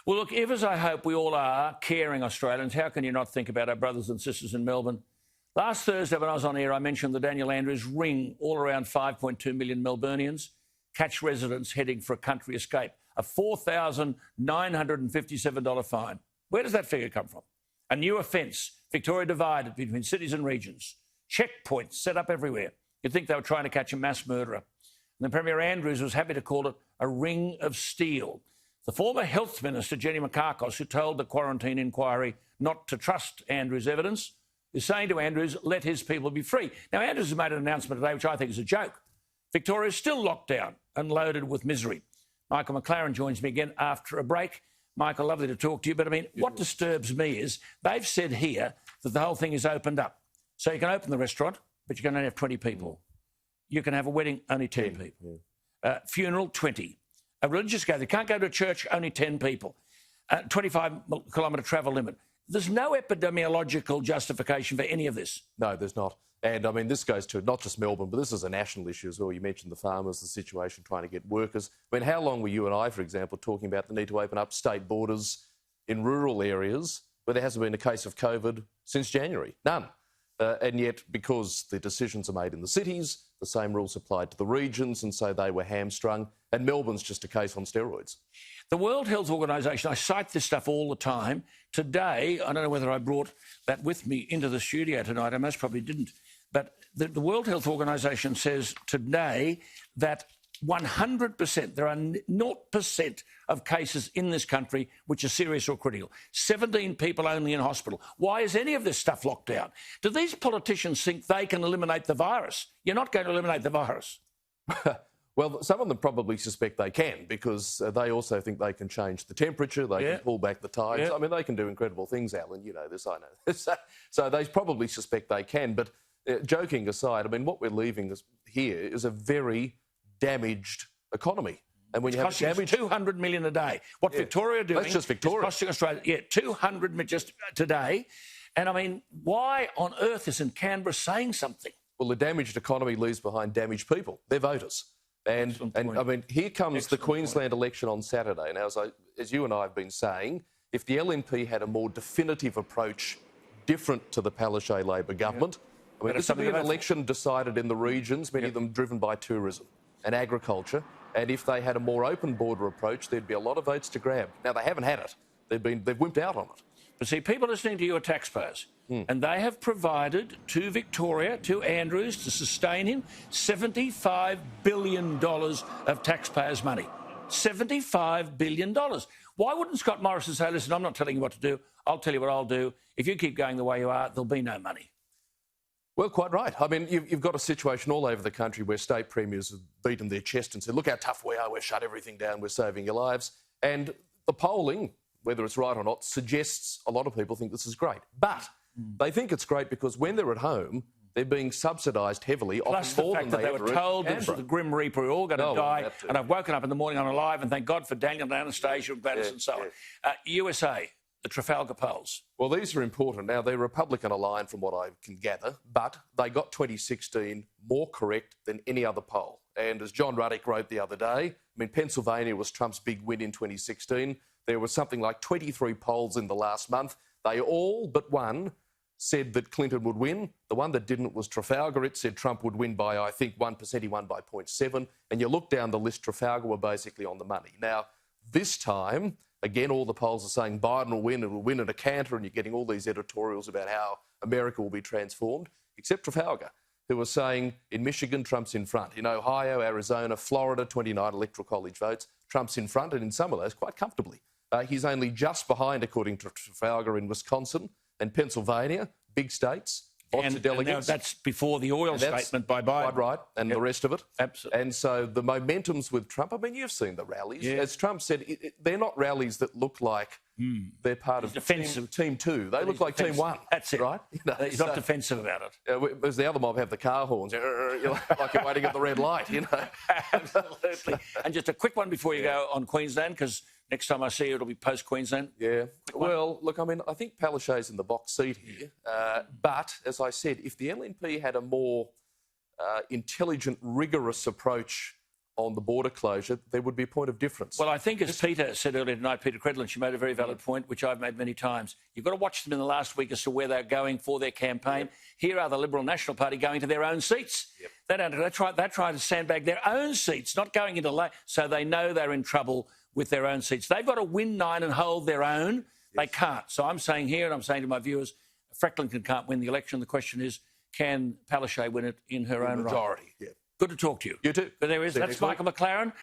Well, look, if, as I hope we all are, caring Australians, how can you not think about our brothers and sisters in Melbourne? Last Thursday when I was on air, I mentioned the Daniel Andrews ring all around 5.2 million Melburnians catch residents heading for a country escape. A $4,957 fine. Where does that figure come from? A new offence. Victoria divided between cities and regions. Checkpoints set up everywhere. You'd think they were trying to catch a mass murderer. And then Premier Andrews was happy to call it a ring of steel. The former Health Minister, Jenny Mikakos, who told the quarantine inquiry not to trust Andrews' evidence, is saying to Andrews, let his people be free. Now, Andrews has made an announcement today, which I think is a joke. Victoria is still locked down and loaded with misery. Michael McLaren joins me again after a break. Michael, lovely to talk to you. But, I mean, what disturbs me is they've said here that the whole thing is opened up. So you can open the restaurant, but you can only have 20 people. You can have a wedding, only 10 people. Funeral, 20. A religious gathering, you can't go to a church, only 10 people. 25-kilometre travel limit. There's no epidemiological justification for any of this. No, there's not. And, I mean, this goes to not just Melbourne, but this is a national issue as well. You mentioned the farmers, the situation trying to get workers. I mean, how long were you and I, for example, talking about the need to open up state borders in rural areas where there hasn't been a case of COVID since January? None. And yet, because the decisions are made in the cities, the same rules applied to the regions, and so they were hamstrung. And Melbourne's just a case on steroids. The World Health Organisation, I cite this stuff all the time. Today, I don't know whether I brought that with me into the studio tonight. I most probably didn't. But the World Health Organisation says today that 100%, there are 0% of cases in this country which are serious or critical. 17 people only in hospital. Why is any of this stuff locked down? Do these politicians think they can eliminate the virus? You're not going to eliminate the virus. Well, some of them probably suspect they can because they also think they can change the temperature, they can pull back the tides. I mean, they can do incredible things, Alan. You know this, I know this. So they probably suspect they can. But joking aside, I mean, what we're leaving here is a very damaged economy. And when you have damage, $200 million a day. What Victoria are doing? That's just Victoria. Is costing Australia, $200 million just today. And I mean, why on earth isn't Canberra saying something? Well, the damaged economy leaves behind damaged people. They're voters. And I mean, here comes the Queensland election on Saturday. Now, as you and I have been saying, if the LNP had a more definitive approach different to the Palaszczuk Labor government, I mean, this would be an election decided in the regions, many of them driven by tourism and agriculture. And if they had a more open border approach, there'd be a lot of votes to grab. Now, they haven't had it. They've wimped out on it. But see, people listening to you are taxpayers. And they have provided to Victoria, to Andrews, to sustain him, $75 billion of taxpayers' money. $75 billion. Why wouldn't Scott Morrison say, listen, I'm not telling you what to do, I'll tell you what I'll do. If you keep going the way you are, there'll be no money. Well, quite right. I mean, you've got a situation all over the country where state premiers have beaten their chest and said, look how tough we are, we've shut everything down, we're saving your lives. And the polling, whether it's right or not, suggests a lot of people think this is great. But they think it's great because when they're at home, they're being subsidised heavily. Plus the fact that they were told this was the Grim Reaper, we're all going to die. And I've woken up in the morning, I'm alive, and thank God for Daniel and Anastasia and Gladys and so on. USA, the Trafalgar polls. Well, these are important. Now, they're Republican aligned from what I can gather, but they got 2016 more correct than any other poll. And as John Ruddick wrote the other day, I mean, Pennsylvania was Trump's big win in 2016. There was something like 23 polls in the last month. They all but one said that Clinton would win. The one that didn't was Trafalgar. It said Trump would win by, I think, 1%. He won by 0.7. And you look down the list, Trafalgar were basically on the money. Now, this time, again, all the polls are saying Biden will win, it will win at a canter, and you're getting all these editorials about how America will be transformed, except Trafalgar, who are saying in Michigan, Trump's in front. In Ohio, Arizona, Florida, 29 electoral college votes, Trump's in front, and in some of those quite comfortably. He's only just behind, according to Trafalgar, in Wisconsin and Pennsylvania, big states, lots of delegates. That's before the oil statement by Biden. Quite right, and the rest of it. Absolutely. And so the momentum's with Trump. I mean, you've seen the rallies. Yeah. As Trump said, they're not rallies that look like they're part of Team 2. They look like Team 1. That's it. Right? You know, he's not defensive about it. As the other mob have the car horns, like you're waiting at the red light, you know. Absolutely. And just a quick one before you go on Queensland, because next time I see you, it'll be post-Queensland. Yeah. Well, look, I mean, I think Palaszczuk's in the box seat here. But, as I said, if the LNP had a more intelligent, rigorous approach on the border closure, there would be a point of difference. Well, I think, as Peter said earlier tonight, Peter Credlin, she made a very valid point, which I've made many times. You've got to watch them in the last week as to where they're going for their campaign. Here are the Liberal National Party going to their own seats. They're trying to sandbag their own seats, not going into so they know they're in trouble with their own seats. They've got to win 9 and hold their own. They can't. So I'm saying here, and I'm saying to my viewers, Freckling can't win the election. The question is, can Palaszczuk win it in her own majority? right? Good to talk to you. You too. But that's Michael McLaren.